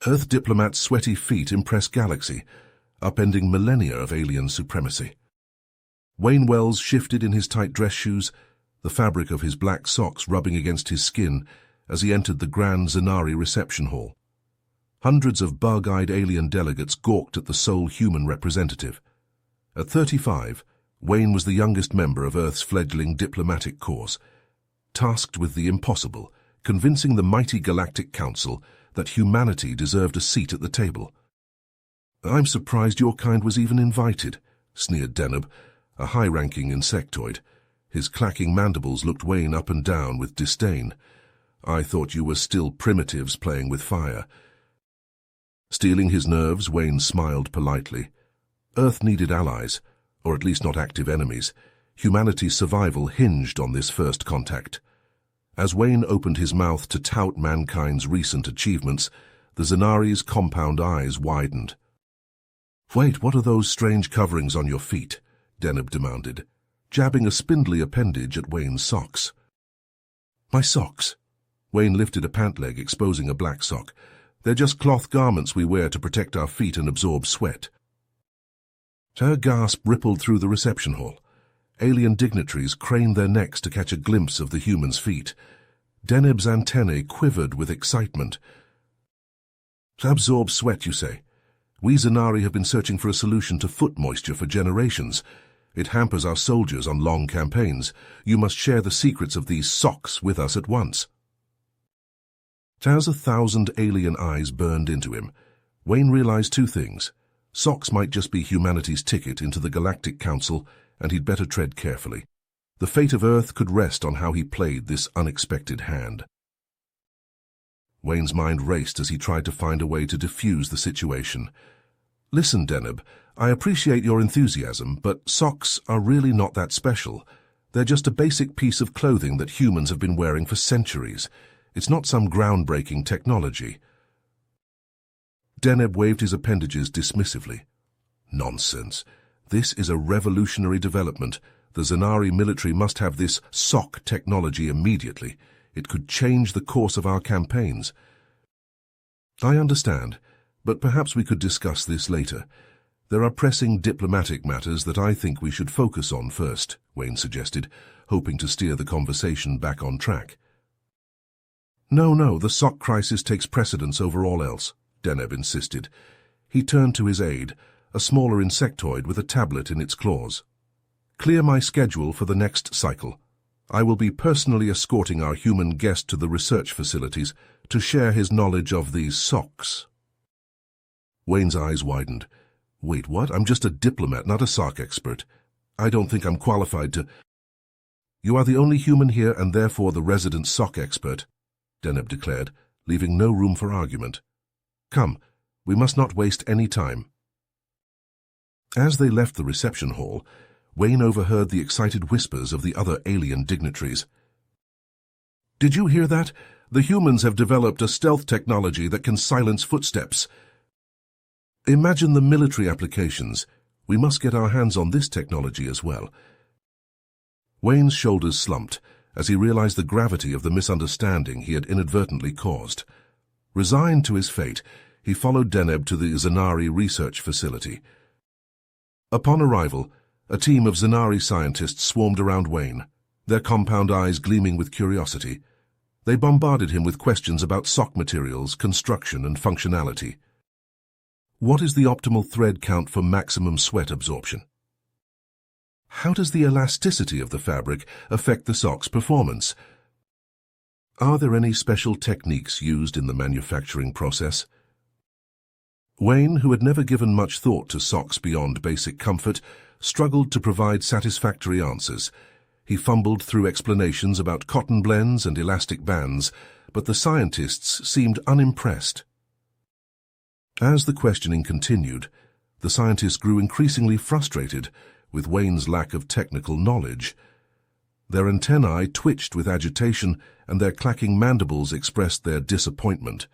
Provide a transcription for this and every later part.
Earth diplomats' sweaty feet impress Galaxy, upending millennia of alien supremacy. Wayne Wells shifted in his tight dress shoes, the fabric of his black socks rubbing against his skin as he entered the Grand Zanari reception hall. Hundreds of bug-eyed alien delegates gawked at the sole human representative. At 35, Wayne was the youngest member of Earth's fledgling diplomatic corps, tasked with the impossible, convincing the mighty Galactic Council that humanity deserved a seat at the table. "I'm surprised your kind was even invited," sneered Deneb, a high-ranking insectoid. His clacking mandibles looked Wayne up and down with disdain. "I thought you were still primitives playing with fire." Steeling his nerves, Wayne smiled politely. Earth needed allies, or at least not active enemies. Humanity's survival hinged on this first contact. As Wayne opened his mouth to tout mankind's recent achievements, the Zanari's compound eyes widened. "Wait, what are those strange coverings on your feet?" Deneb demanded, jabbing a spindly appendage at Wayne's socks. "My socks?" Wayne lifted a pant leg, exposing a black sock. "They're just cloth garments we wear to protect our feet and absorb sweat." Her gasp rippled through the reception hall. Alien dignitaries craned their necks to catch a glimpse of the human's feet. Deneb's antennae quivered with excitement. "Absorb sweat, you say? We Zanari have been searching for a solution to foot moisture for generations. It hampers our soldiers on long campaigns. You must share the secrets of these socks with us at once." As 1,000 alien eyes burned into him, Wayne realized two things. Socks might just be humanity's ticket into the Galactic Council, and he'd better tread carefully. The fate of Earth could rest on how he played this unexpected hand. Wayne's mind raced as he tried to find a way to diffuse the situation. "Listen, Deneb, I appreciate your enthusiasm, but socks are really not that special. They're just a basic piece of clothing that humans have been wearing for centuries. It's not some groundbreaking technology." Deneb waved his appendages dismissively. "Nonsense. This is a revolutionary development. The Zanari military must have this sock technology immediately. It could change the course of our campaigns." "I understand, but perhaps we could discuss this later. There are pressing diplomatic matters that I think we should focus on first," Wayne suggested, hoping to steer the conversation back on track. No, the sock crisis takes precedence over all else," Deneb insisted. He turned to his aide, a smaller insectoid with a tablet in its claws. "Clear my schedule for the next cycle. I will be personally escorting our human guest to the research facilities to share his knowledge of these socks." Wayne's eyes widened. "Wait, what? I'm just a diplomat, not a sock expert. I don't think I'm qualified to—" "You are the only human here and therefore the resident sock expert," Deneb declared, leaving no room for argument. "Come, we must not waste any time." As they left the reception hall, Wayne overheard the excited whispers of the other alien dignitaries. "Did you hear that? The humans have developed a stealth technology that can silence footsteps. Imagine the military applications. We must get our hands on this technology as well." Wayne's shoulders slumped as he realized the gravity of the misunderstanding he had inadvertently caused. Resigned to his fate, he followed Deneb to the Zanari research facility. Upon arrival, a team of Zanari scientists swarmed around Wayne, their compound eyes gleaming with curiosity. They bombarded him with questions about sock materials, construction, and functionality. What is the optimal thread count for maximum sweat absorption? How does the elasticity of the fabric affect the sock's performance? Are there any special techniques used in the manufacturing process? Wayne, who had never given much thought to socks beyond basic comfort, struggled to provide satisfactory answers. He fumbled through explanations about cotton blends and elastic bands, but the scientists seemed unimpressed. As the questioning continued, the scientists grew increasingly frustrated with Wayne's lack of technical knowledge. Their antennae twitched with agitation, and their clacking mandibles expressed their disappointment.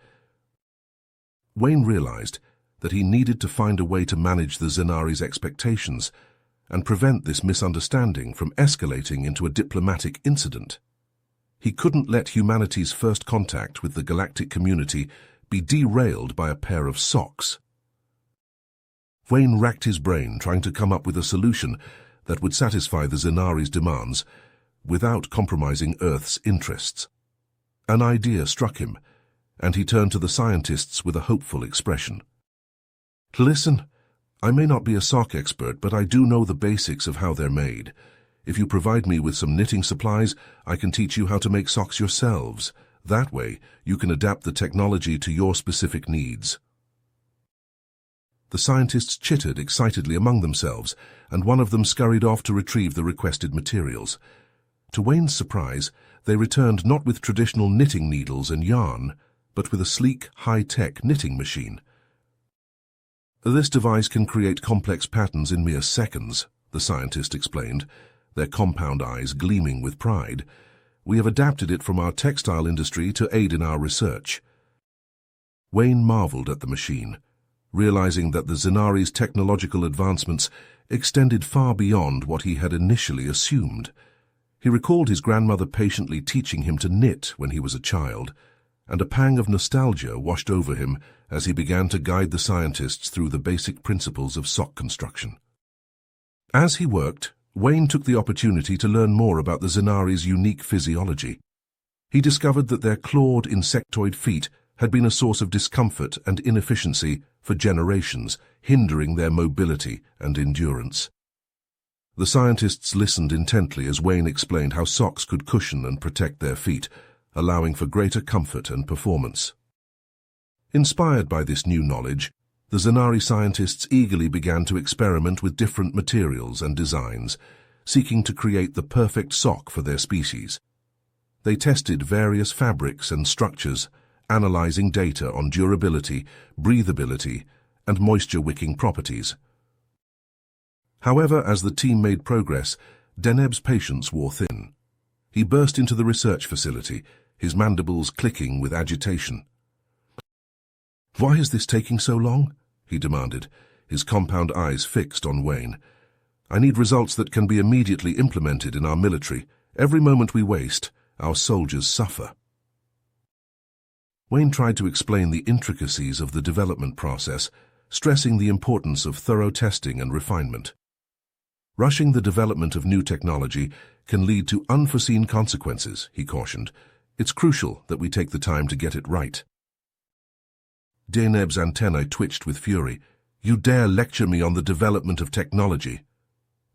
Wayne realized that he needed to find a way to manage the Zanari's expectations and prevent this misunderstanding from escalating into a diplomatic incident. He couldn't let humanity's first contact with the galactic community be derailed by a pair of socks? Wayne racked his brain trying to come up with a solution that would satisfy the Zanari's demands without compromising Earth's interests. An idea struck him, and he turned to the scientists with a hopeful expression. "Listen, I may not be a sock expert, but I do know the basics of how they're made. If you provide me with some knitting supplies, I can teach you how to make socks yourselves. That way, you can adapt the technology to your specific needs." The scientists chittered excitedly among themselves, and one of them scurried off to retrieve the requested materials. To Wayne's surprise, they returned not with traditional knitting needles and yarn, but with a sleek, high-tech knitting machine. "This device can create complex patterns in mere seconds," the scientist explained, their compound eyes gleaming with pride. "We have adapted it from our textile industry to aid in our research." Wayne marveled at the machine, realizing that the Zanari's technological advancements extended far beyond what he had initially assumed. He recalled his grandmother patiently teaching him to knit when he was a child, and a pang of nostalgia washed over him as he began to guide the scientists through the basic principles of sock construction. As he worked, Wayne took the opportunity to learn more about the Zanari's unique physiology. He discovered that their clawed insectoid feet had been a source of discomfort and inefficiency for generations, hindering their mobility and endurance. The scientists listened intently as Wayne explained how socks could cushion and protect their feet, allowing for greater comfort and performance. Inspired by this new knowledge, the Zanari scientists eagerly began to experiment with different materials and designs, seeking to create the perfect sock for their species. They tested various fabrics and structures, analyzing data on durability, breathability, and moisture-wicking properties. However, as the team made progress, Deneb's patience wore thin. He burst into the research facility, his mandibles clicking with agitation. "Why is this taking so long?" he demanded, his compound eyes fixed on Wayne. "I need results that can be immediately implemented in our military. Every moment we waste, our soldiers suffer." Wayne tried to explain the intricacies of the development process, stressing the importance of thorough testing and refinement. "Rushing the development of new technology can lead to unforeseen consequences," he cautioned. "It's crucial that we take the time to get it right." Deneb's antennae twitched with fury. "You dare lecture me on the development of technology?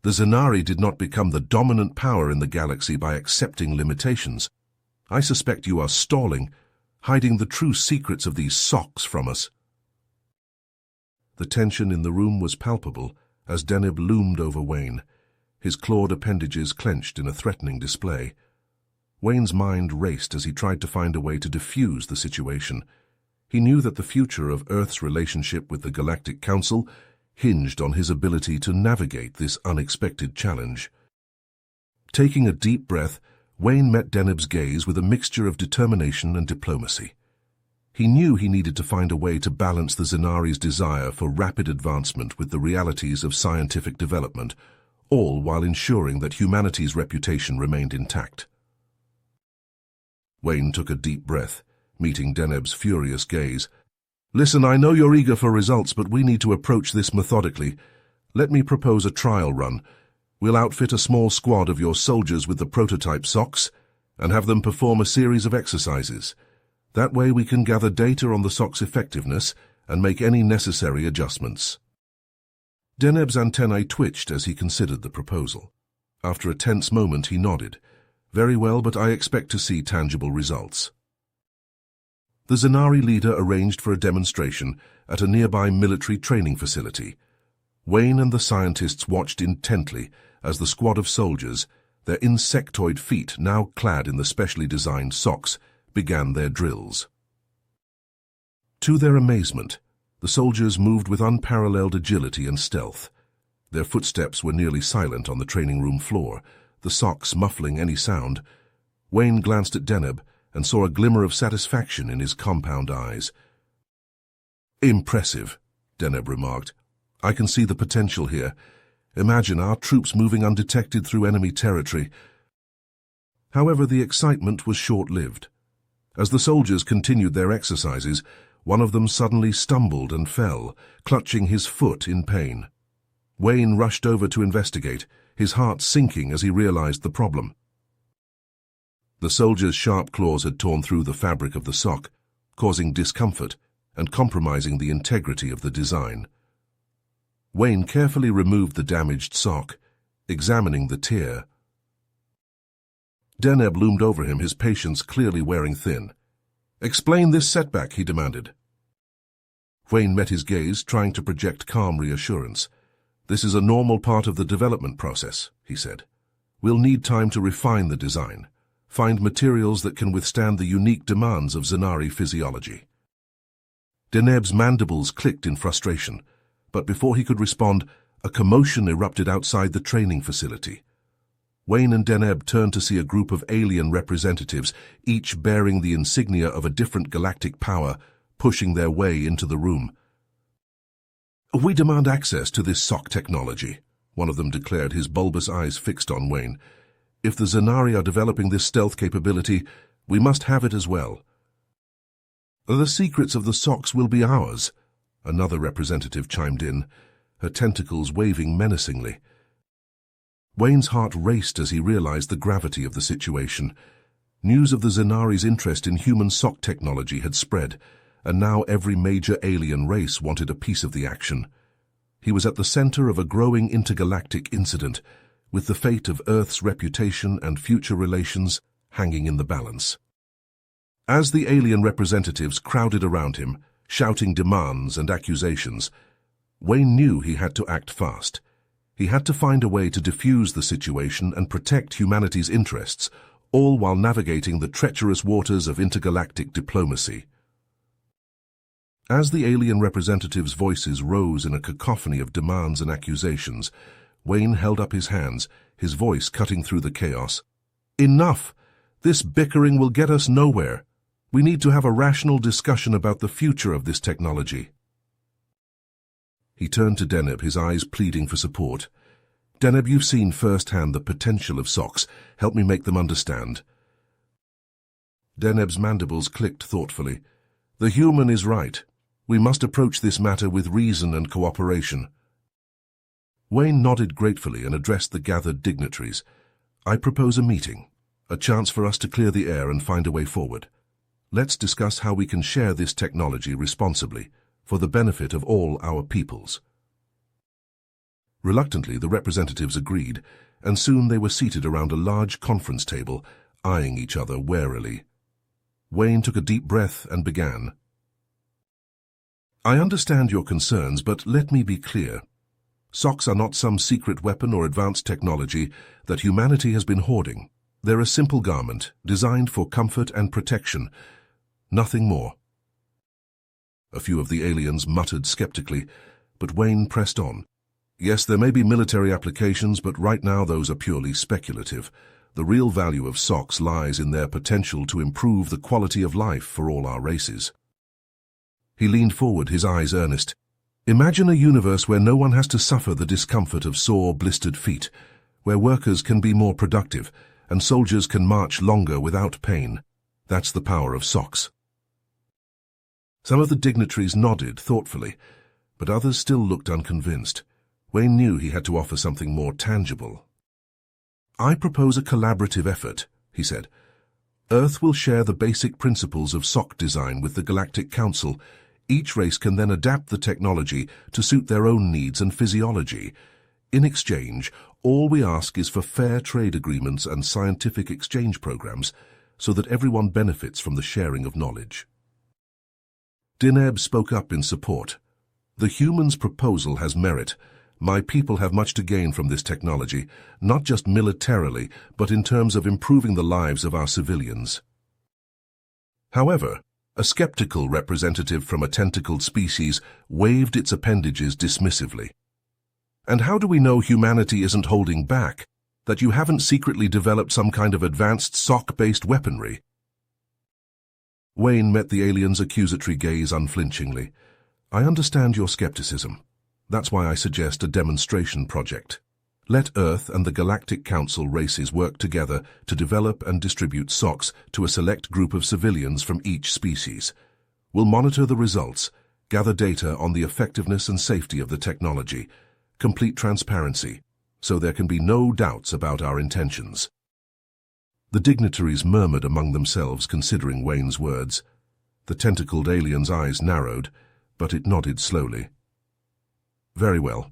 The Zanari did not become the dominant power in the galaxy by accepting limitations. I suspect you are stalling, hiding the true secrets of these socks from us." The tension in the room was palpable as Deneb loomed over Wayne, his clawed appendages clenched in a threatening display. Wayne's mind raced as he tried to find a way to defuse the situation. He knew that the future of Earth's relationship with the Galactic Council hinged on his ability to navigate this unexpected challenge. Taking a deep breath, Wayne met Deneb's gaze with a mixture of determination and diplomacy. He knew he needed to find a way to balance the Zanari's desire for rapid advancement with the realities of scientific development, all while ensuring that humanity's reputation remained intact. Wayne took a deep breath, meeting Deneb's furious gaze. "Listen, I know you're eager for results, but we need to approach this methodically. Let me propose a trial run. We'll outfit a small squad of your soldiers with the prototype socks and have them perform a series of exercises. That way we can gather data on the sock's effectiveness and make any necessary adjustments." Deneb's antennae twitched as he considered the proposal. After a tense moment, he nodded. "Very well, but I expect to see tangible results." The Zanari leader arranged for a demonstration at a nearby military training facility. Wayne and the scientists watched intently as the squad of soldiers, their insectoid feet now clad in the specially designed socks, began their drills. To their amazement, the soldiers moved with unparalleled agility and stealth. Their footsteps were nearly silent on the training room floor, the socks muffling any sound. Wayne glanced at Deneb and saw a glimmer of satisfaction in his compound eyes. "Impressive," Deneb remarked. "I can see the potential here. Imagine our troops moving undetected through enemy territory." However, the excitement was short-lived. As the soldiers continued their exercises, One of them suddenly stumbled and fell, clutching his foot in pain. Wayne rushed over to investigate, his heart sinking as he realized the problem. The soldier's sharp claws had torn through the fabric of the sock, causing discomfort and compromising the integrity of the design. Wayne carefully removed the damaged sock, examining the tear. Deneb loomed over him, his patience clearly wearing thin. "Explain this setback," he demanded. Wayne met his gaze, trying to project calm reassurance. "This is a normal part of the development process," he said. "We'll need time to refine the design, find materials that can withstand the unique demands of Zanari physiology." Deneb's mandibles clicked in frustration, but before he could respond, a commotion erupted outside the training facility. Wayne and Deneb turned to see a group of alien representatives, each bearing the insignia of a different galactic power, pushing their way into the room. "We demand access to this sock technology," one of them declared, his bulbous eyes fixed on Wayne. "If the Zanari are developing this stealth capability, we must have it as well." "The secrets of the socks will be ours," another representative chimed in, her tentacles waving menacingly. Wayne's heart raced as he realized the gravity of the situation. News of the Zanari's interest in human sock technology had spread, and now every major alien race wanted a piece of the action. He was at the center of a growing intergalactic incident, with the fate of Earth's reputation and future relations hanging in the balance. As the alien representatives crowded around him, shouting demands and accusations, Wayne knew he had to act fast. He had to find a way to defuse the situation and protect humanity's interests, all while navigating the treacherous waters of intergalactic diplomacy. As the alien representatives' voices rose in a cacophony of demands and accusations, Wayne held up his hands, his voice cutting through the chaos. "Enough! This bickering will get us nowhere. We need to have a rational discussion about the future of this technology." He turned to Deneb, his eyes pleading for support. "Deneb, you've seen firsthand the potential of socks. Help me make them understand." Deneb's mandibles clicked thoughtfully. "The human is right. We must approach this matter with reason and cooperation." Wayne nodded gratefully and addressed the gathered dignitaries. "I propose a meeting, a chance for us to clear the air and find a way forward. Let's discuss how we can share this technology responsibly, for the benefit of all our peoples." Reluctantly, the representatives agreed, and soon they were seated around a large conference table, eyeing each other warily. Wayne took a deep breath and began. "I understand your concerns, but let me be clear. Socks are not some secret weapon or advanced technology that humanity has been hoarding. They're a simple garment, designed for comfort and protection. Nothing more." A few of the aliens muttered skeptically, but Wayne pressed on. "Yes, there may be military applications, but right now those are purely speculative. The real value of socks lies in their potential to improve the quality of life for all our races." He leaned forward, his eyes earnest. "Imagine a universe where no one has to suffer the discomfort of sore, blistered feet, where workers can be more productive, and soldiers can march longer without pain. That's the power of socks." Some of the dignitaries nodded thoughtfully, but others still looked unconvinced. Wayne knew he had to offer something more tangible. "I propose a collaborative effort," he said. "Earth will share the basic principles of sock design with the Galactic Council. Each race can then adapt the technology to suit their own needs and physiology. In exchange, all we ask is for fair trade agreements and scientific exchange programs so that everyone benefits from the sharing of knowledge." Deneb spoke up in support. "The human's proposal has merit. My people have much to gain from this technology, not just militarily, but in terms of improving the lives of our civilians." However, a skeptical representative from a tentacled species waved its appendages dismissively. "And how do we know humanity isn't holding back? That you haven't secretly developed some kind of advanced sock-based weaponry?" Wayne met the alien's accusatory gaze unflinchingly. "I understand your skepticism. That's why I suggest a demonstration project. Let Earth and the Galactic Council races work together to develop and distribute socks to a select group of civilians from each species. We'll monitor the results, gather data on the effectiveness and safety of the technology, complete transparency, so there can be no doubts about our intentions." The dignitaries murmured among themselves, considering Wayne's words. The tentacled alien's eyes narrowed, but it nodded slowly. "Very well.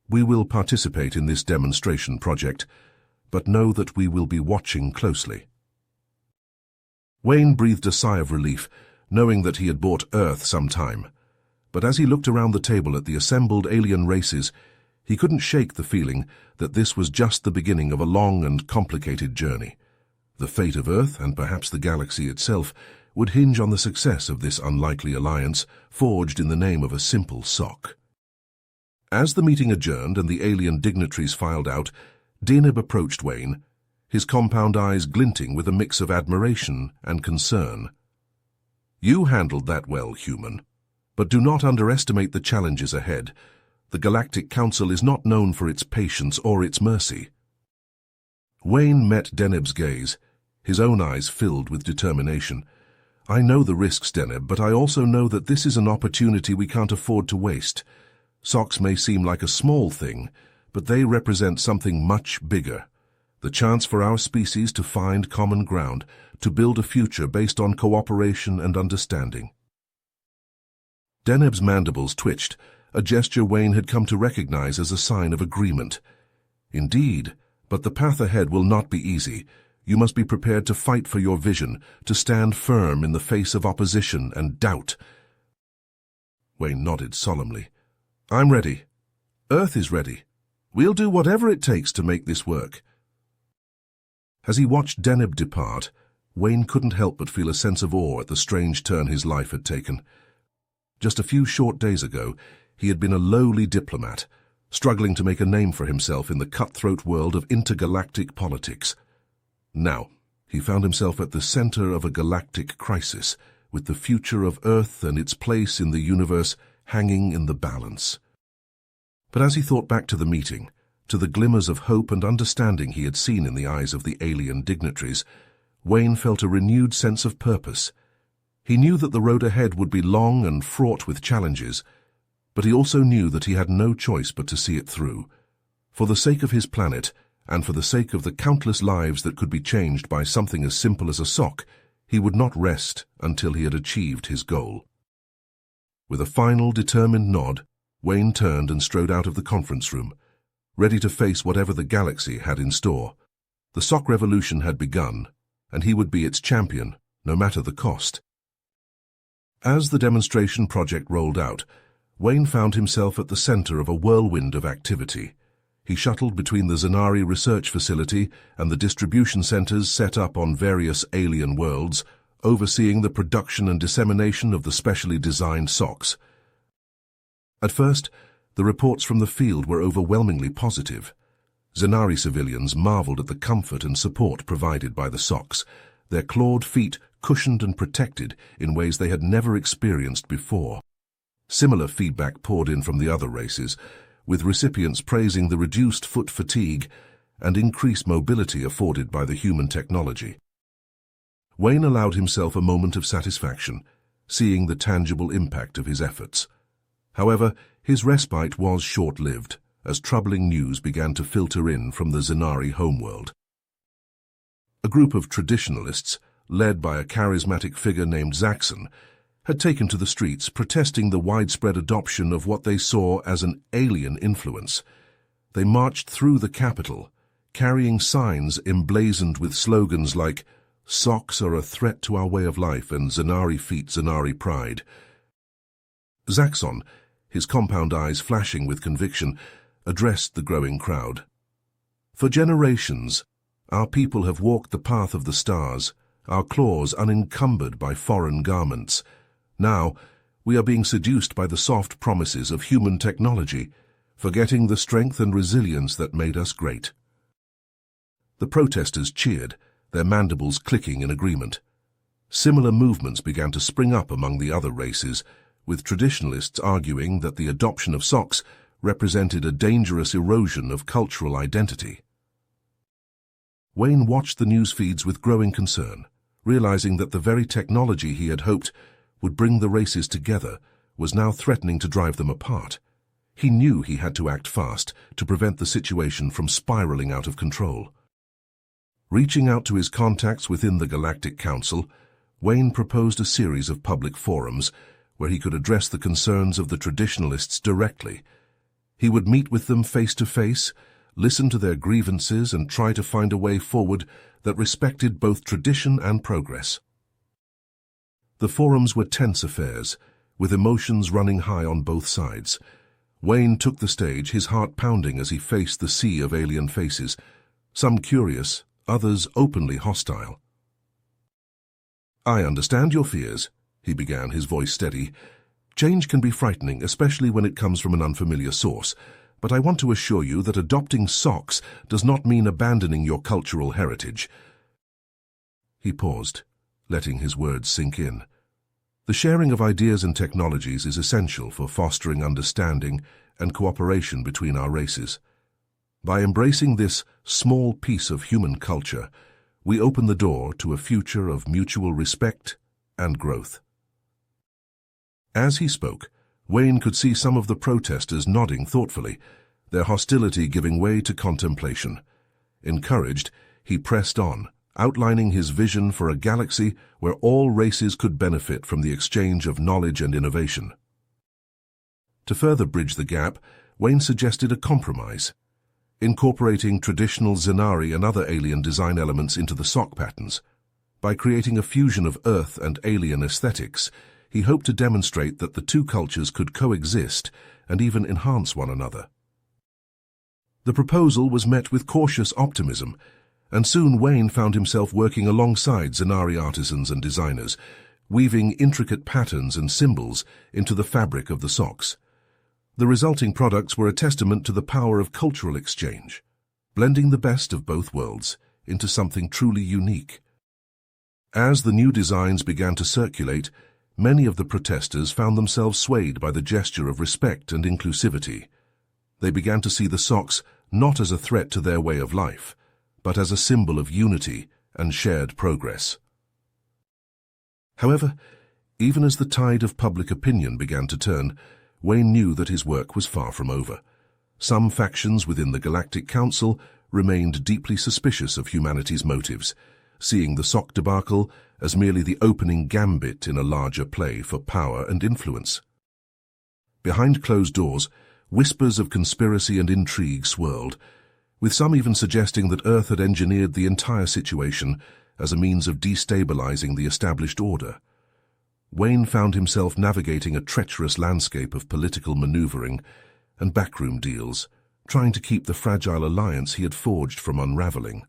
We will participate in this demonstration project, but know that we will be watching closely." Wayne breathed a sigh of relief, knowing that he had bought Earth some time. But as he looked around the table at the assembled alien races, he couldn't shake the feeling that this was just the beginning of a long and complicated journey. The fate of Earth, and perhaps the galaxy itself, would hinge on the success of this unlikely alliance, forged in the name of a simple sock. As the meeting adjourned and the alien dignitaries filed out, Deneb approached Wayne, his compound eyes glinting with a mix of admiration and concern. "You handled that well, human. But do not underestimate the challenges ahead. The Galactic Council is not known for its patience or its mercy." Wayne met Deneb's gaze, his own eyes filled with determination. "I know the risks, Deneb, but I also know that this is an opportunity we can't afford to waste. Socks may seem like a small thing, but they represent something much bigger. The chance for our species to find common ground, to build a future based on cooperation and understanding." Deneb's mandibles twitched, a gesture Wayne had come to recognize as a sign of agreement. "Indeed, but the path ahead will not be easy. You must be prepared to fight for your vision, to stand firm in the face of opposition and doubt." Wayne nodded solemnly. "I'm ready. Earth is ready. We'll do whatever it takes to make this work." As he watched Deneb depart, Wayne couldn't help but feel a sense of awe at the strange turn his life had taken. Just a few short days ago, he had been a lowly diplomat, struggling to make a name for himself in the cutthroat world of intergalactic politics. Now, he found himself at the center of a galactic crisis, with the future of Earth and its place in the universe hanging in the balance. But as he thought back to the meeting, to the glimmers of hope and understanding he had seen in the eyes of the alien dignitaries, Wayne felt a renewed sense of purpose. He knew that the road ahead would be long and fraught with challenges, but he also knew that he had no choice but to see it through. For the sake of his planet, and for the sake of the countless lives that could be changed by something as simple as a sock, he would not rest until he had achieved his goal. With a final, determined nod, Wayne turned and strode out of the conference room, ready to face whatever the galaxy had in store. The sock revolution had begun, and he would be its champion, no matter the cost. As the demonstration project rolled out, Wayne found himself at the center of a whirlwind of activity. He shuttled between the Zanari research facility and the distribution centers set up on various alien worlds, overseeing the production and dissemination of the specially designed socks. At first, the reports from the field were overwhelmingly positive. Zanari civilians marveled at the comfort and support provided by the socks, their clawed feet cushioned and protected in ways they had never experienced before. Similar feedback poured in from the other races, with recipients praising the reduced foot fatigue and increased mobility afforded by the human technology. Wayne allowed himself a moment of satisfaction, seeing the tangible impact of his efforts. However, his respite was short-lived, as troubling news began to filter in from the Zanari homeworld. A group of traditionalists, led by a charismatic figure named Zaxxon, had taken to the streets protesting the widespread adoption of what they saw as an alien influence. They marched through the capital, carrying signs emblazoned with slogans like "Socks are a threat to our way of life" and "Zanari feet, Zanari pride." Zaxxon, his compound eyes flashing with conviction, addressed the growing crowd. "For generations, our people have walked the path of the stars, our claws unencumbered by foreign garments. Now, we are being seduced by the soft promises of human technology, forgetting the strength and resilience that made us great." The protesters cheered, their mandibles clicking in agreement. Similar movements began to spring up among the other races, with traditionalists arguing that the adoption of socks represented a dangerous erosion of cultural identity. Wayne watched the news feeds with growing concern, realizing that the very technology he had hoped would bring the races together, was now threatening to drive them apart. He knew he had to act fast to prevent the situation from spiraling out of control. Reaching out to his contacts within the Galactic Council, Wayne proposed a series of public forums where he could address the concerns of the traditionalists directly. He would meet with them face to face, listen to their grievances, and try to find a way forward that respected both tradition and progress. The forums were tense affairs, with emotions running high on both sides. Wayne took the stage, his heart pounding as he faced the sea of alien faces, some curious, others openly hostile. "I understand your fears," he began, his voice steady. "Change can be frightening, especially when it comes from an unfamiliar source, but I want to assure you that adopting socks does not mean abandoning your cultural heritage." He paused, letting his words sink in. The sharing of ideas and technologies is essential for fostering understanding and cooperation between our races. By embracing this small piece of human culture, we open the door to a future of mutual respect and growth. As he spoke, Wayne could see some of the protesters nodding thoughtfully, their hostility giving way to contemplation. Encouraged, he pressed on, outlining his vision for a galaxy where all races could benefit from the exchange of knowledge and innovation. To further bridge the gap, Wayne suggested a compromise, incorporating traditional Zenari and other alien design elements into the sock patterns. By creating a fusion of Earth and alien aesthetics, he hoped to demonstrate that the two cultures could coexist and even enhance one another. The proposal was met with cautious optimism, and soon Wayne found himself working alongside Zenari artisans and designers, weaving intricate patterns and symbols into the fabric of the socks. The resulting products were a testament to the power of cultural exchange, blending the best of both worlds into something truly unique. As the new designs began to circulate, many of the protesters found themselves swayed by the gesture of respect and inclusivity. They began to see the socks not as a threat to their way of life, but as a symbol of unity and shared progress. However, even as the tide of public opinion began to turn, Wayne knew that his work was far from over. Some factions within the Galactic Council remained deeply suspicious of humanity's motives, seeing the sock debacle as merely the opening gambit in a larger play for power and influence. Behind closed doors, whispers of conspiracy and intrigue swirled, with some even suggesting that Earth had engineered the entire situation as a means of destabilizing the established order. Wayne found himself navigating a treacherous landscape of political maneuvering and backroom deals, trying to keep the fragile alliance he had forged from unraveling.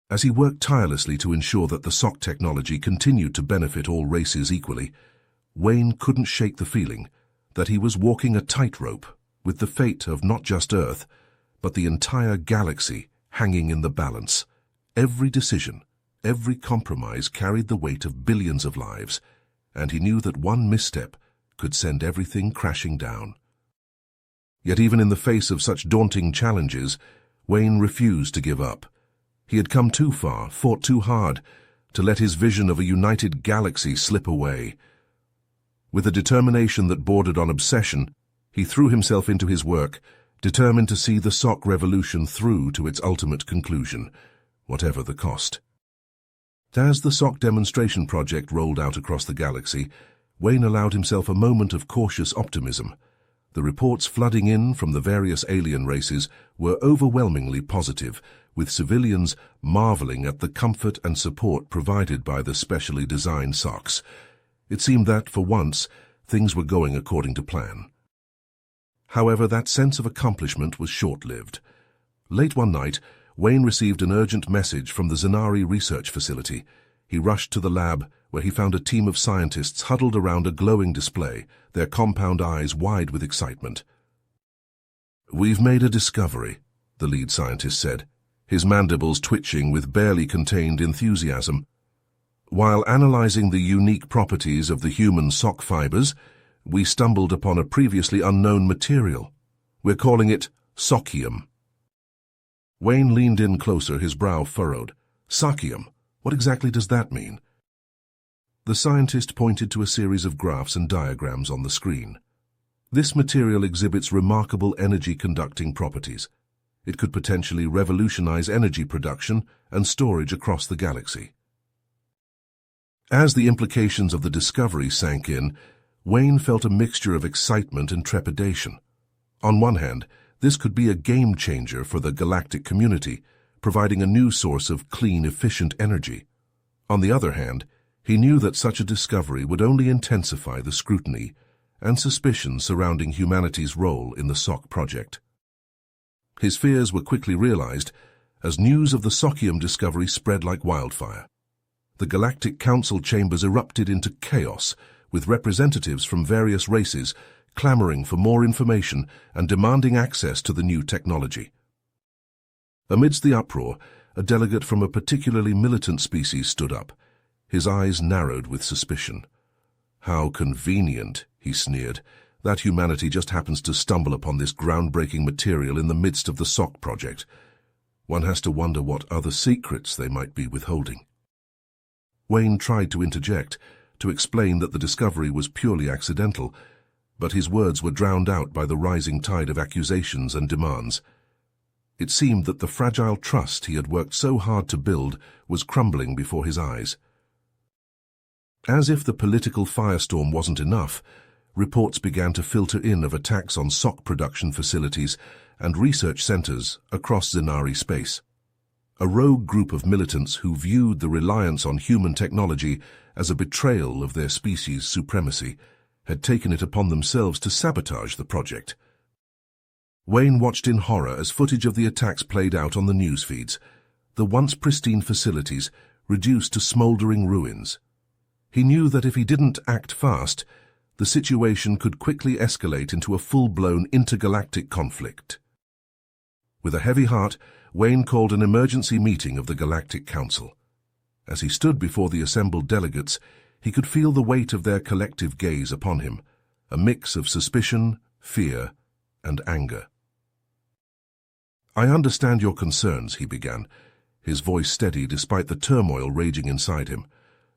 As he worked tirelessly to ensure that the sock technology continued to benefit all races equally, Wayne couldn't shake the feeling that he was walking a tightrope with the fate of not just Earth, but the entire galaxy hanging in the balance. Every decision, every compromise carried the weight of billions of lives, and he knew that one misstep could send everything crashing down. Yet even in the face of such daunting challenges, Wayne refused to give up. He had come too far, fought too hard, to let his vision of a united galaxy slip away. With a determination that bordered on obsession, he threw himself into his work, determined to see the sock revolution through to its ultimate conclusion, whatever the cost. As the sock demonstration project rolled out across the galaxy, Wayne allowed himself a moment of cautious optimism. The reports flooding in from the various alien races were overwhelmingly positive, with civilians marveling at the comfort and support provided by the specially designed socks. It seemed that, for once, things were going according to plan. However, that sense of accomplishment was short-lived. Late one night, Wayne received an urgent message from the Zenari research facility. He rushed to the lab, where he found a team of scientists huddled around a glowing display, their compound eyes wide with excitement. "We've made a discovery," the lead scientist said, his mandibles twitching with barely contained enthusiasm. "While analyzing the unique properties of the human sock fibers, we stumbled upon a previously unknown material. We're calling it sockium." Wayne leaned in closer, his brow furrowed. "Sockium? What exactly does that mean?" The scientist pointed to a series of graphs and diagrams on the screen. This material exhibits remarkable energy-conducting properties. It could potentially revolutionize energy production and storage across the galaxy. As the implications of the discovery sank in, Wayne felt a mixture of excitement and trepidation. On one hand, this could be a game-changer for the galactic community, providing a new source of clean, efficient energy. On the other hand, he knew that such a discovery would only intensify the scrutiny and suspicion surrounding humanity's role in the SOC project. His fears were quickly realized as news of the Socium discovery spread like wildfire. The Galactic Council chambers erupted into chaos, with representatives from various races clamoring for more information and demanding access to the new technology. Amidst the uproar, a delegate from a particularly militant species stood up. His eyes narrowed with suspicion. "How convenient," he sneered, "that humanity just happens to stumble upon this groundbreaking material in the midst of the SOC project. One has to wonder what other secrets they might be withholding." Wayne tried to interject, to explain that the discovery was purely accidental, but his words were drowned out by the rising tide of accusations and demands. It seemed that the fragile trust he had worked so hard to build was crumbling before his eyes. As if the political firestorm wasn't enough, reports began to filter in of attacks on SOC production facilities and research centers across Zenari space. A rogue group of militants who viewed the reliance on human technology as a betrayal of their species' supremacy had taken it upon themselves to sabotage the project. Wayne watched in horror as footage of the attacks played out on the news feeds, the once pristine facilities reduced to smoldering ruins. He knew that if he didn't act fast, the situation could quickly escalate into a full-blown intergalactic conflict. With a heavy heart, Wayne called an emergency meeting of the Galactic Council. As he stood before the assembled delegates, he could feel the weight of their collective gaze upon him, a mix of suspicion, fear, and anger. "I understand your concerns," he began, his voice steady despite the turmoil raging inside him.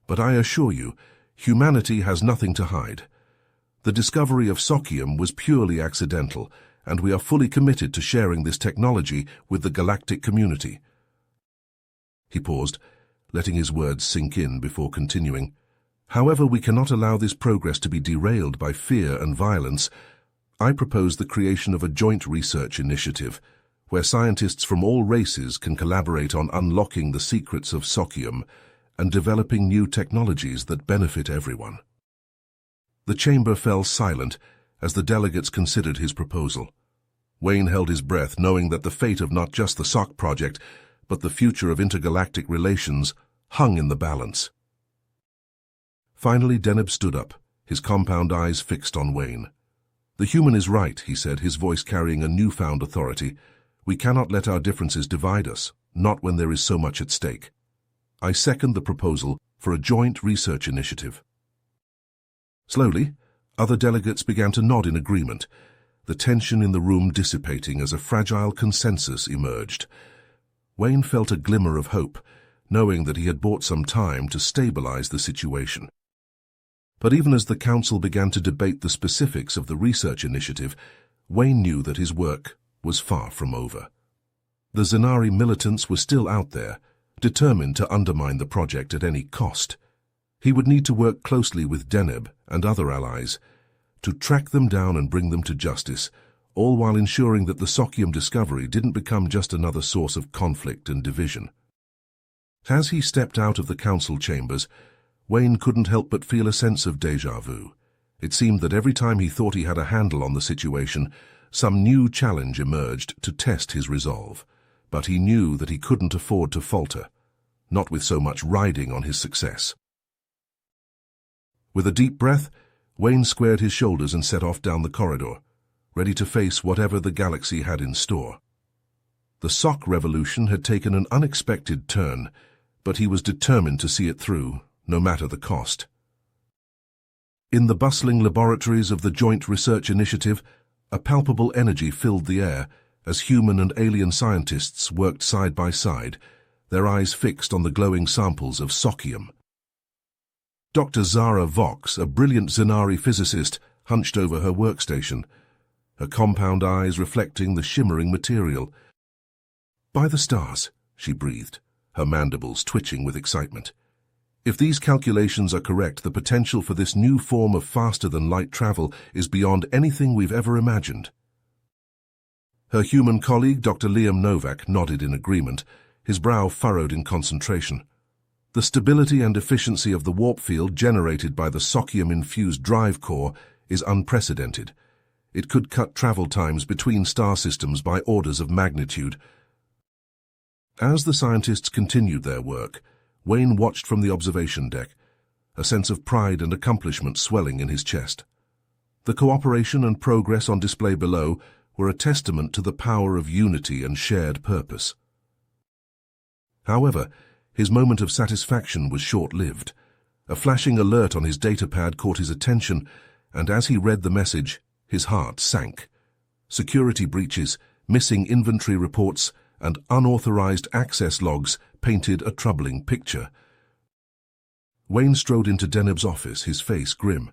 "But I assure you, humanity has nothing to hide. The discovery of Socium was purely accidental, and we are fully committed to sharing this technology with the galactic community." He paused, letting his words sink in before continuing. "However, we cannot allow this progress to be derailed by fear and violence. I propose the creation of a joint research initiative, where scientists from all races can collaborate on unlocking the secrets of Socium and developing new technologies that benefit everyone." The chamber fell silent as the delegates considered his proposal. Wayne held his breath, knowing that the fate of not just the SOC project, but the future of intergalactic relations hung in the balance. Finally, Deneb stood up, his compound eyes fixed on Wayne. "The human is right," he said, his voice carrying a newfound authority. "We cannot let our differences divide us, not when there is so much at stake. I second the proposal for a joint research initiative." Slowly, other delegates began to nod in agreement, the tension in the room dissipating as a fragile consensus emerged. Wayne felt a glimmer of hope, knowing that he had bought some time to stabilize the situation. But even as the council began to debate the specifics of the research initiative, Wayne knew that his work was far from over. The Zenari militants were still out there, determined to undermine the project at any cost. He would need to work closely with Deneb and other allies to track them down and bring them to justice, all while ensuring that the Socium discovery didn't become just another source of conflict and division. As he stepped out of the council chambers, Wayne couldn't help but feel a sense of déjà vu. It seemed that every time he thought he had a handle on the situation, some new challenge emerged to test his resolve. But he knew that he couldn't afford to falter, not with so much riding on his success. With a deep breath, Wayne squared his shoulders and set off down the corridor, ready to face whatever the galaxy had in store. The SOC revolution had taken an unexpected turn, but he was determined to see it through, no matter the cost. In the bustling laboratories of the Joint Research Initiative, a palpable energy filled the air as human and alien scientists worked side by side, their eyes fixed on the glowing samples of Socium. Dr. Zara Vox, a brilliant Zanari physicist, hunched over her workstation, her compound eyes reflecting the shimmering material. "By the stars," she breathed, her mandibles twitching with excitement. "If these calculations are correct, the potential for this new form of faster-than-light travel is beyond anything we've ever imagined." Her human colleague, Dr. Liam Novak, nodded in agreement, his brow furrowed in concentration. The stability and efficiency of the warp field generated by the Socium-infused drive core is unprecedented. It could cut travel times between star systems by orders of magnitude. As the scientists continued their work, Wayne watched from the observation deck, a sense of pride and accomplishment swelling in his chest. The cooperation and progress on display below were a testament to the power of unity and shared purpose. However, his moment of satisfaction was short-lived. A flashing alert on his datapad caught his attention, and as he read the message, his heart sank. Security breaches, missing inventory reports, and unauthorized access logs painted a troubling picture. Wayne strode into Deneb's office, his face grim.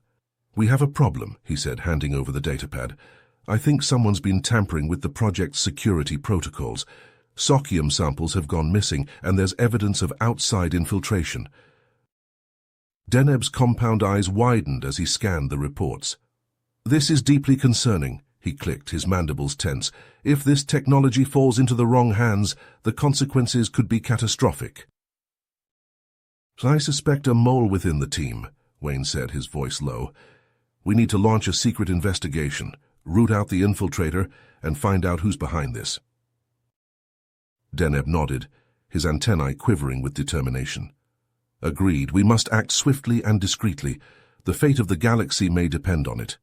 "We have a problem," he said, handing over the datapad. "I think someone's been tampering with the project's security protocols. Socium samples have gone missing, and there's evidence of outside infiltration." Deneb's compound eyes widened as he scanned the reports. "This is deeply concerning," he clicked, his mandibles tense. "If this technology falls into the wrong hands, the consequences could be catastrophic." "I suspect a mole within the team," Wayne said, his voice low. "We need to launch a secret investigation, root out the infiltrator, and find out who's behind this." Deneb nodded, his antennae quivering with determination. "Agreed. We must act swiftly and discreetly. The fate of the galaxy may depend on it."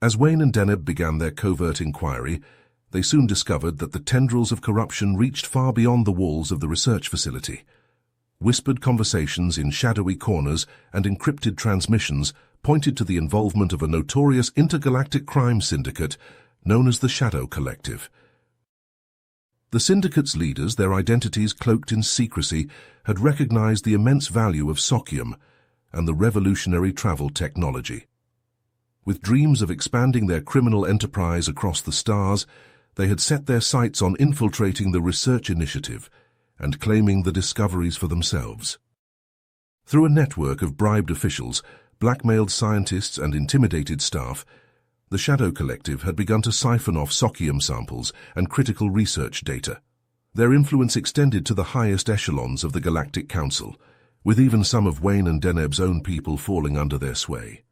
As Wayne and Deneb began their covert inquiry, they soon discovered that the tendrils of corruption reached far beyond the walls of the research facility. Whispered conversations in shadowy corners and encrypted transmissions pointed to the involvement of a notorious intergalactic crime syndicate known as the Shadow Collective. The syndicate's leaders, their identities cloaked in secrecy, had recognized the immense value of Socium and the revolutionary travel technology. With dreams of expanding their criminal enterprise across the stars, they had set their sights on infiltrating the research initiative and claiming the discoveries for themselves. Through a network of bribed officials, blackmailed scientists and intimidated staff, the Shadow Collective had begun to siphon off Socium samples and critical research data. Their influence extended to the highest echelons of the Galactic Council, with even some of Wayne and Deneb's own people falling under their sway.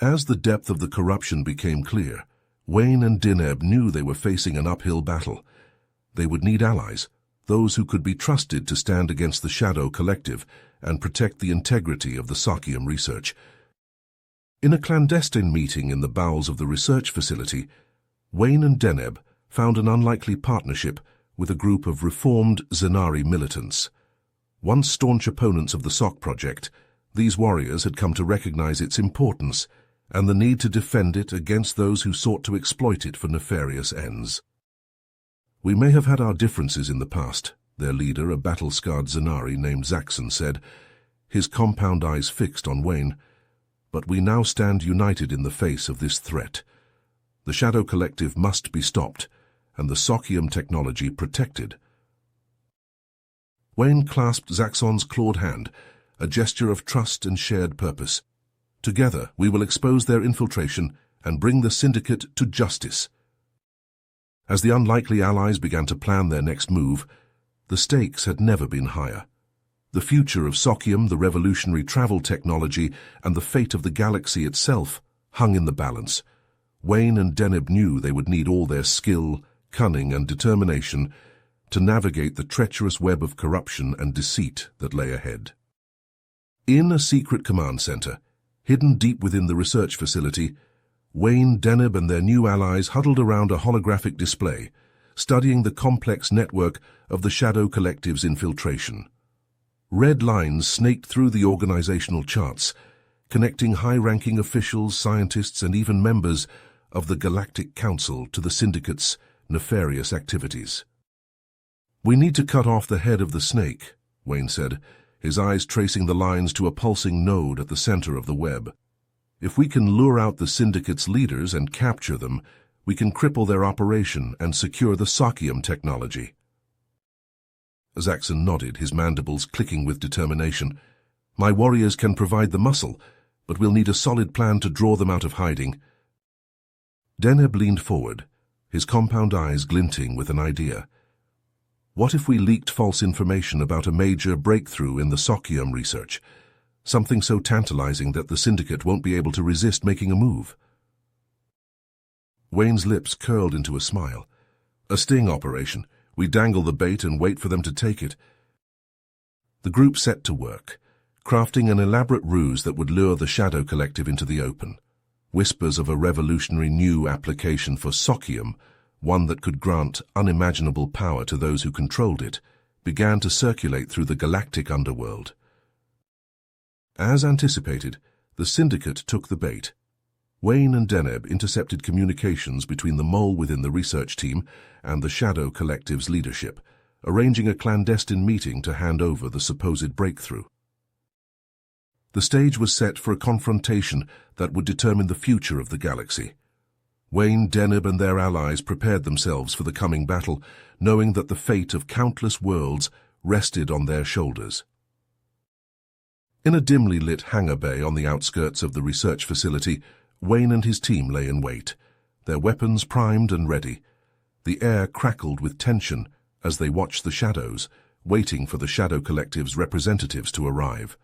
As the depth of the corruption became clear, Wayne and Deneb knew they were facing an uphill battle. They would need allies, those who could be trusted to stand against the Shadow Collective and protect the integrity of the Socium research. In a clandestine meeting in the bowels of the research facility, Wayne and Deneb found an unlikely partnership with a group of reformed Zanari militants. Once staunch opponents of the SOC project, these warriors had come to recognize its importance and the need to defend it against those who sought to exploit it for nefarious ends. "We may have had our differences in the past," their leader, a battle-scarred Zanari named Zaxxon, said, his compound eyes fixed on Wayne. "But we now stand united in the face of this threat. The Shadow Collective must be stopped, and the Socium technology protected." Wayne clasped Zaxxon's clawed hand, a gesture of trust and shared purpose. "Together, we will expose their infiltration and bring the syndicate to justice." As the unlikely allies began to plan their next move, the stakes had never been higher. The future of Socium, the revolutionary travel technology, and the fate of the galaxy itself hung in the balance. Wayne and Deneb knew they would need all their skill, cunning, and determination to navigate the treacherous web of corruption and deceit that lay ahead. In a secret command center, hidden deep within the research facility, Wayne, Deneb, and their new allies huddled around a holographic display, studying the complex network of the Shadow Collective's infiltration. Red lines snaked through the organizational charts, connecting high-ranking officials, scientists, and even members of the Galactic Council to the Syndicate's nefarious activities. "We need to cut off the head of the snake," Wayne said, his eyes tracing the lines to a pulsing node at the center of the web. If we can lure out the Syndicate's leaders and capture them, we can cripple their operation and secure the Socium technology. Zaxxon nodded, his mandibles clicking with determination. My warriors can provide the muscle, but we'll need a solid plan to draw them out of hiding. Deneb leaned forward, his compound eyes glinting with an idea. What if we leaked false information about a major breakthrough in the Socium research? Something so tantalizing that the Syndicate won't be able to resist making a move. Wayne's lips curled into a smile. A sting operation. We dangle the bait and wait for them to take it. The group set to work, crafting an elaborate ruse that would lure the Shadow Collective into the open. Whispers of a revolutionary new application for Socium, one that could grant unimaginable power to those who controlled it, began to circulate through the galactic underworld. As anticipated, the Syndicate took the bait. Wayne and Deneb intercepted communications between the mole within the research team and the Shadow Collective's leadership, arranging a clandestine meeting to hand over the supposed breakthrough. The stage was set for a confrontation that would determine the future of the galaxy. Wayne, Deneb, and their allies prepared themselves for the coming battle, knowing that the fate of countless worlds rested on their shoulders. In a dimly lit hangar bay on the outskirts of the research facility, Wayne and his team lay in wait, their weapons primed and ready. The air crackled with tension as they watched the shadows, waiting for the Shadow Collective's representatives to arrive.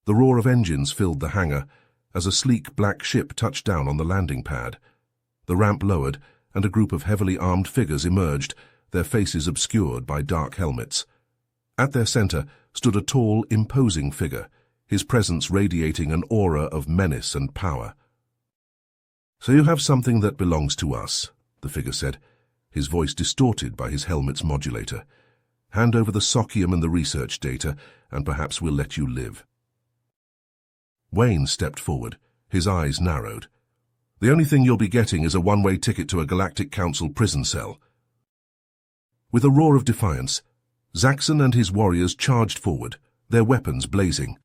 The roar of engines filled the hangar as a sleek black ship touched down on the landing pad. The ramp lowered, and a group of heavily armed figures emerged, their faces obscured by dark helmets. At their center stood a tall, imposing figure, his presence radiating an aura of menace and power. "So you have something that belongs to us," the figure said, his voice distorted by his helmet's modulator. "Hand over the Socium and the research data, and perhaps we'll let you live." Wayne stepped forward, his eyes narrowed. "The only thing you'll be getting is a one-way ticket to a Galactic Council prison cell." With a roar of defiance, Zaxxon and his warriors charged forward, their weapons blazing.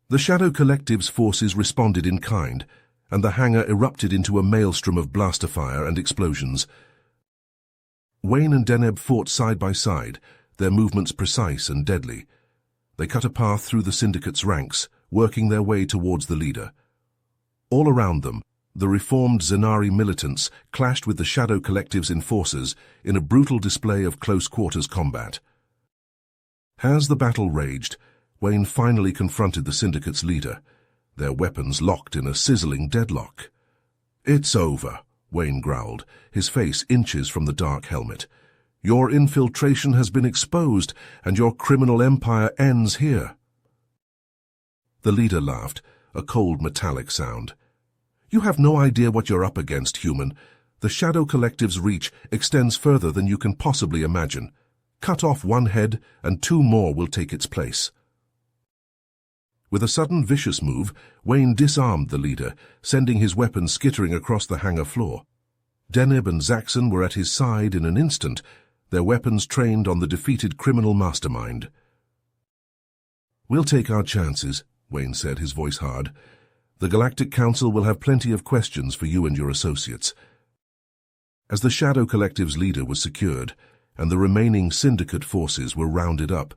The Shadow Collective's forces responded in kind, and the hangar erupted into a maelstrom of blaster fire and explosions. Wayne and Deneb fought side by side, their movements precise and deadly. They cut a path through the Syndicate's ranks, working their way towards the leader. All around them, the reformed Zanari militants clashed with the Shadow Collective's enforcers in a brutal display of close-quarters combat. As the battle raged, Wayne finally confronted the Syndicate's leader, their weapons locked in a sizzling deadlock. "It's over," Wayne growled, his face inches from the dark helmet. "Your infiltration has been exposed, and your criminal empire ends here." The leader laughed, a cold metallic sound. "You have no idea what you're up against, human. The Shadow Collective's reach extends further than you can possibly imagine. Cut off one head, and two more will take its place." With a sudden vicious move, Wayne disarmed the leader, sending his weapon skittering across the hangar floor. Deneb and Zaxxon were at his side in an instant, their weapons trained on the defeated criminal mastermind. "We'll take our chances," Wayne said, his voice hard. "The Galactic Council will have plenty of questions for you and your associates." As the Shadow Collective's leader was secured, and the remaining Syndicate forces were rounded up,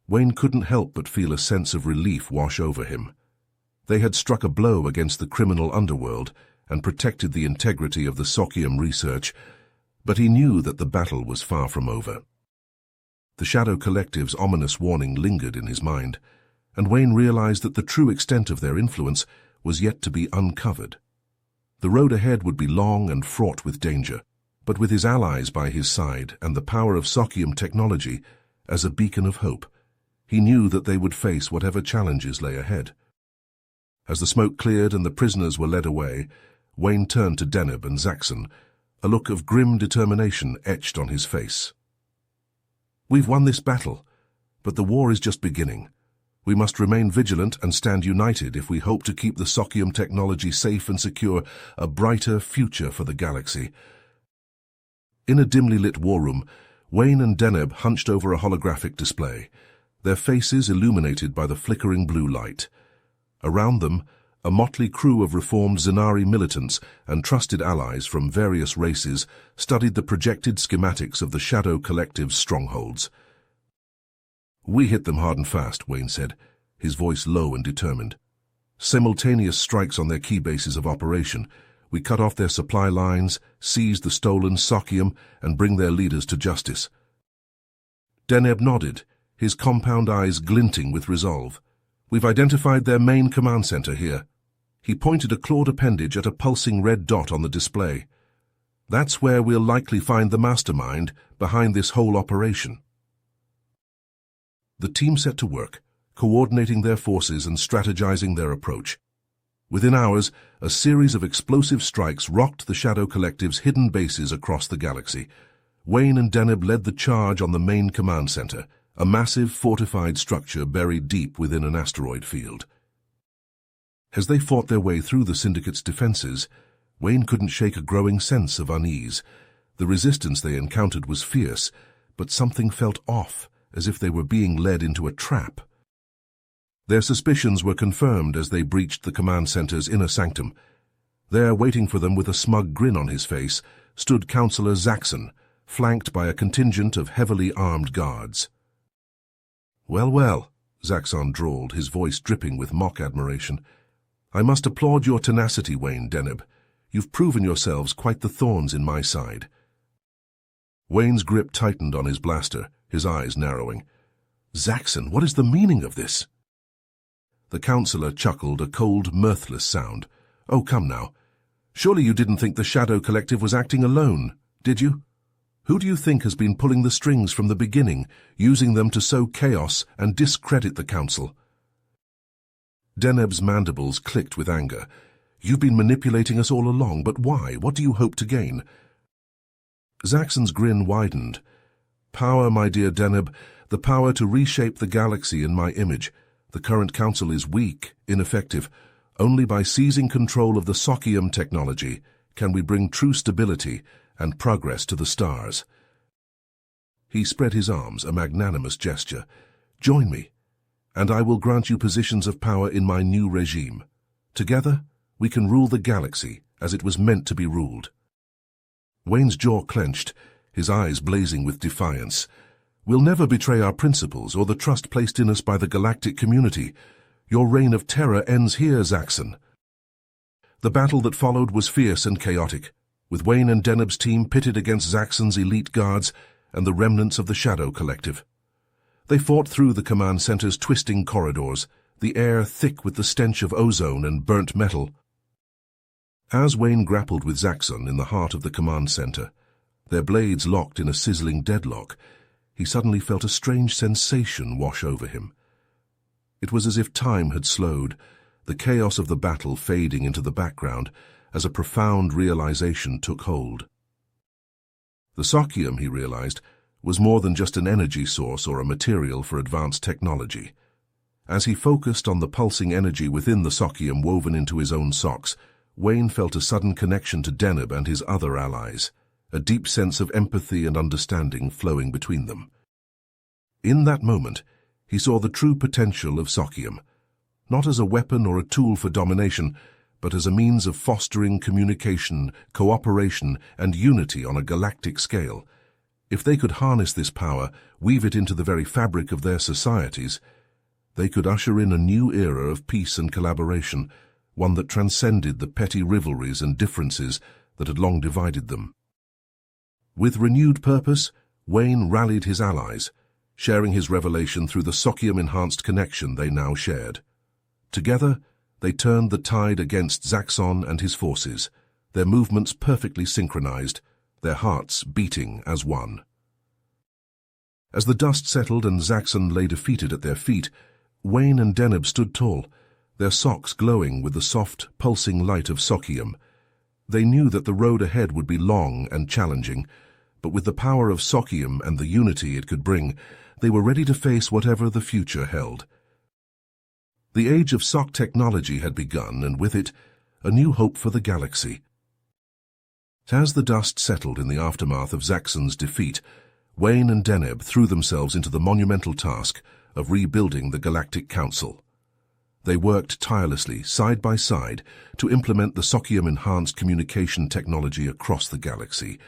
Wayne couldn't help but feel a sense of relief wash over him. They had struck a blow against the criminal underworld and protected the integrity of the Socium research, but he knew that the battle was far from over. The Shadow Collective's ominous warning lingered in his mind, and Wayne realized that the true extent of their influence was yet to be uncovered. The road ahead would be long and fraught with danger, but with his allies by his side and the power of Socium technology as a beacon of hope, he knew that they would face whatever challenges lay ahead. As the smoke cleared and the prisoners were led away, Wayne turned to Deneb and Zaxxon, a look of grim determination etched on his face. "We've won this battle, but the war is just beginning. We must remain vigilant and stand united if we hope to keep the Socium technology safe and secure a brighter future for the galaxy." In a dimly lit war room, Wayne and Deneb hunched over a holographic display. their faces illuminated by the flickering blue light. Around them, a motley crew of reformed Zanari militants and trusted allies from various races studied the projected schematics of the Shadow Collective's strongholds. "We hit them hard and fast," Wayne said, his voice low and determined. "Simultaneous strikes on their key bases of operation. We cut off their supply lines, seize the stolen Socium, and bring their leaders to justice." Deneb nodded, his compound eyes glinting with resolve. "We've identified their main command center here." He pointed a clawed appendage at a pulsing red dot on the display. "That's where we'll likely find the mastermind behind this whole operation." The team set to work, coordinating their forces and strategizing their approach. Within hours, a series of explosive strikes rocked the Shadow Collective's hidden bases across the galaxy. Wayne and Deneb led the charge on the main command center, a massive fortified structure buried deep within an asteroid field. As they fought their way through the Syndicate's defenses, Wayne couldn't shake a growing sense of unease. The resistance they encountered was fierce, but something felt off, as if they were being led into a trap. Their suspicions were confirmed as they breached the command center's inner sanctum. There, waiting for them with a smug grin on his face, stood Counselor Zaxxon, flanked by a contingent of heavily armed guards. "Well, well," Zaxxon drawled, his voice dripping with mock admiration. "I must applaud your tenacity, Wayne Deneb. You've proven yourselves quite the thorns in my side." Wayne's grip tightened on his blaster, his eyes narrowing. "Zaxxon, what is the meaning of this?" The counselor chuckled, a cold, mirthless sound. "Oh, come now. Surely you didn't think the Shadow Collective was acting alone, did you? Who do you think has been pulling the strings from the beginning, using them to sow chaos and discredit the Council?" Deneb's mandibles clicked with anger. "You've been manipulating us all along, but why? What do you hope to gain?" Zaxxon's grin widened. "Power, my dear Deneb, the power to reshape the galaxy in my image. The current Council is weak, ineffective. Only by seizing control of the Socium technology can we bring true stability and progress to the stars." He spread his arms, a magnanimous gesture. "Join me, and I will grant you positions of power in my new regime. Together, we can rule the galaxy as it was meant to be ruled." Wayne's jaw clenched, his eyes blazing with defiance. "We'll never betray our principles or the trust placed in us by the galactic community. Your reign of terror ends here, Zaxxon." The battle that followed was fierce and chaotic, with Wayne and Deneb's team pitted against Zaxxon's elite guards and the remnants of the Shadow Collective. They fought through the command center's twisting corridors, the air thick with the stench of ozone and burnt metal. As Wayne grappled with Zaxxon in the heart of the command center, their blades locked in a sizzling deadlock, he suddenly felt a strange sensation wash over him. It was as if time had slowed, the chaos of the battle fading into the background as a profound realization took hold. The Socium, he realized, was more than just an energy source or a material for advanced technology. As he focused on the pulsing energy within the Socium woven into his own socks, Wayne felt a sudden connection to Deneb and his other allies, a deep sense of empathy and understanding flowing between them. In that moment, he saw the true potential of Socium, not as a weapon or a tool for domination, but as a means of fostering communication, cooperation, and unity on a galactic scale. If they could harness this power, weave it into the very fabric of their societies, they could usher in a new era of peace and collaboration, one that transcended the petty rivalries and differences that had long divided them. With renewed purpose, Wayne rallied his allies, sharing his revelation through the Socium-enhanced connection they now shared. Together, they turned the tide against Zaxxon and his forces, their movements perfectly synchronized, their hearts beating as one. As the dust settled and Zaxxon lay defeated at their feet, Wayne and Deneb stood tall, their socks glowing with the soft, pulsing light of Socium. They knew that the road ahead would be long and challenging, but with the power of Socium and the unity it could bring, they were ready to face whatever the future held. The age of Soc technology had begun, and with it, a new hope for the galaxy. As the dust settled in the aftermath of Zaxxon's defeat, Wayne and Deneb threw themselves into the monumental task of rebuilding the Galactic Council. They worked tirelessly, side by side, to implement the Socium-enhanced communication technology across the galaxy.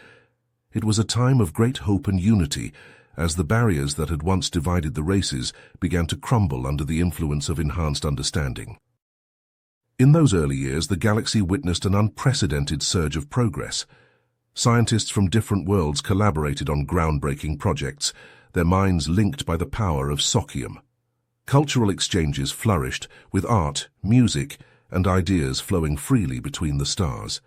It was a time of great hope and unity, as the barriers that had once divided the races began to crumble under the influence of enhanced understanding. In those early years, the galaxy witnessed an unprecedented surge of progress. Scientists from different worlds collaborated on groundbreaking projects, their minds linked by the power of Socium. Cultural exchanges flourished, with art, music, and ideas flowing freely between the stars.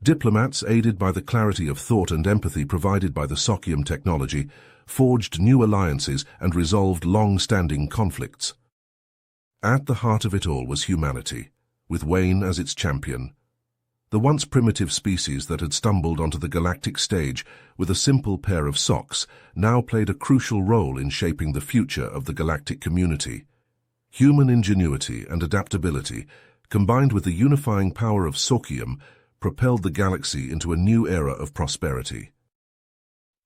Diplomats, aided by the clarity of thought and empathy provided by the Socium technology, forged new alliances and resolved long-standing conflicts. At the heart of it all was humanity, with Wayne as its champion. The once primitive species that had stumbled onto the galactic stage with a simple pair of socks now played a crucial role in shaping the future of the galactic community. Human ingenuity and adaptability, combined with the unifying power of Socium, propelled the galaxy into a new era of prosperity.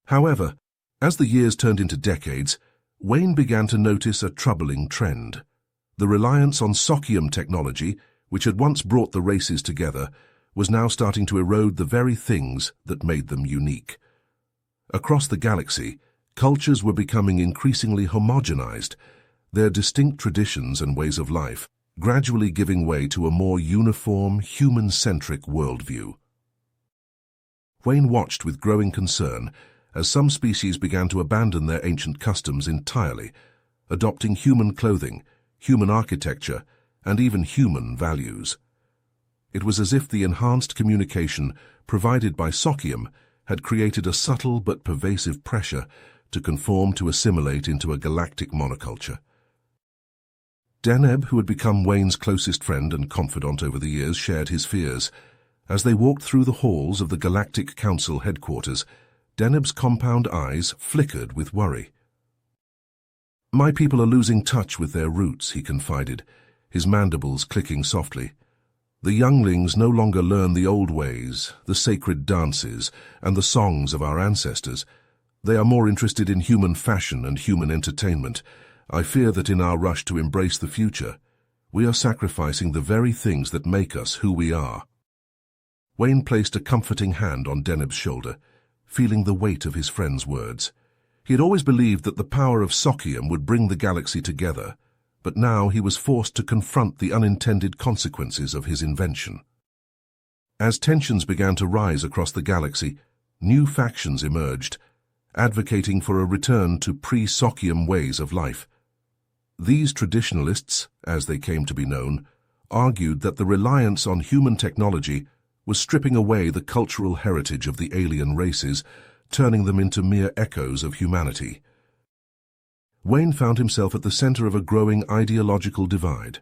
However, as the years turned into decades, Wayne began to notice a troubling trend. The reliance on Socium technology, which had once brought the races together, was now starting to erode the very things that made them unique. Across the galaxy, cultures were becoming increasingly homogenized, their distinct traditions and ways of life gradually giving way to a more uniform, human-centric worldview. Wayne watched with growing concern as some species began to abandon their ancient customs entirely, adopting human clothing, human architecture, and even human values. It was as if the enhanced communication provided by Socium had created a subtle but pervasive pressure to conform to assimilate into a galactic monoculture. Deneb, who had become Wayne's closest friend and confidant over the years, shared his fears. As they walked through the halls of the Galactic Council headquarters, Deneb's compound eyes flickered with worry. "My people are losing touch with their roots," he confided, his mandibles clicking softly. "The younglings no longer learn the old ways, the sacred dances, and the songs of our ancestors. They are more interested in human fashion and human entertainment. I fear that in our rush to embrace the future, we are sacrificing the very things that make us who we are." Wayne placed a comforting hand on Deneb's shoulder, feeling the weight of his friend's words. He had always believed that the power of Socium would bring the galaxy together, but now he was forced to confront the unintended consequences of his invention. As tensions began to rise across the galaxy, new factions emerged, advocating for a return to pre-Socium ways of life. These traditionalists, as they came to be known, argued that the reliance on human technology was stripping away the cultural heritage of the alien races, turning them into mere echoes of humanity. Wayne found himself at the center of a growing ideological divide.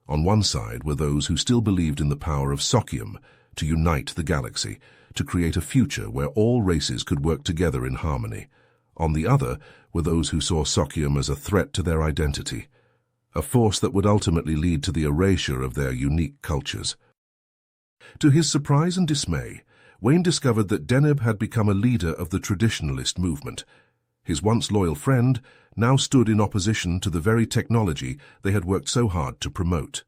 On one side were those who still believed in the power of Socium to unite the galaxy, to create a future where all races could work together in harmony. On the other were those who saw Socium as a threat to their identity, a force that would ultimately lead to the erasure of their unique cultures. To his surprise and dismay, Wayne discovered that Deneb had become a leader of the traditionalist movement. His once loyal friend now stood in opposition to the very technology they had worked so hard to promote.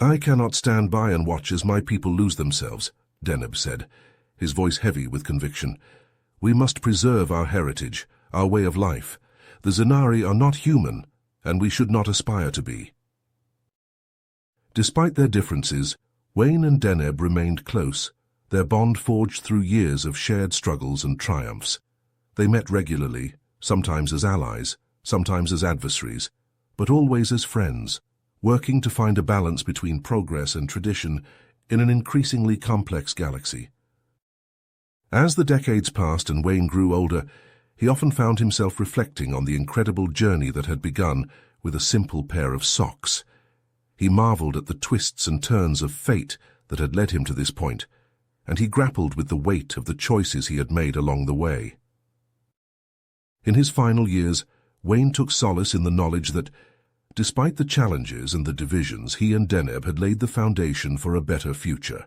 "I cannot stand by and watch as my people lose themselves," Deneb said, his voice heavy with conviction. "We must preserve our heritage, our way of life. The Zanari are not human, and we should not aspire to be." Despite their differences, Wayne and Deneb remained close, their bond forged through years of shared struggles and triumphs. They met regularly, sometimes as allies, sometimes as adversaries, but always as friends, working to find a balance between progress and tradition in an increasingly complex galaxy. As the decades passed and Wayne grew older, he often found himself reflecting on the incredible journey that had begun with a simple pair of socks. He marveled at the twists and turns of fate that had led him to this point, and he grappled with the weight of the choices he had made along the way. In his final years, Wayne took solace in the knowledge that, despite the challenges and the divisions, he and Deneb had laid the foundation for a better future.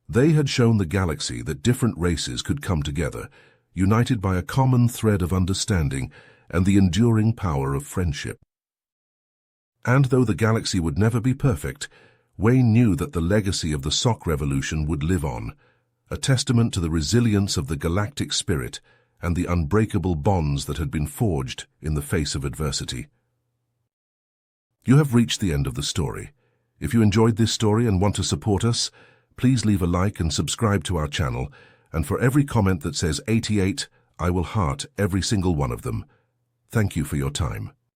They had shown the galaxy that different races could come together, united by a common thread of understanding and the enduring power of friendship. And though the galaxy would never be perfect, Wayne knew that the legacy of the Sock Revolution would live on, a testament to the resilience of the galactic spirit and the unbreakable bonds that had been forged in the face of adversity. You have reached the end of the story. If you enjoyed this story and want to support us, please leave a like and subscribe to our channel, and for every comment that says 88, I will heart every single one of them. Thank you for your time.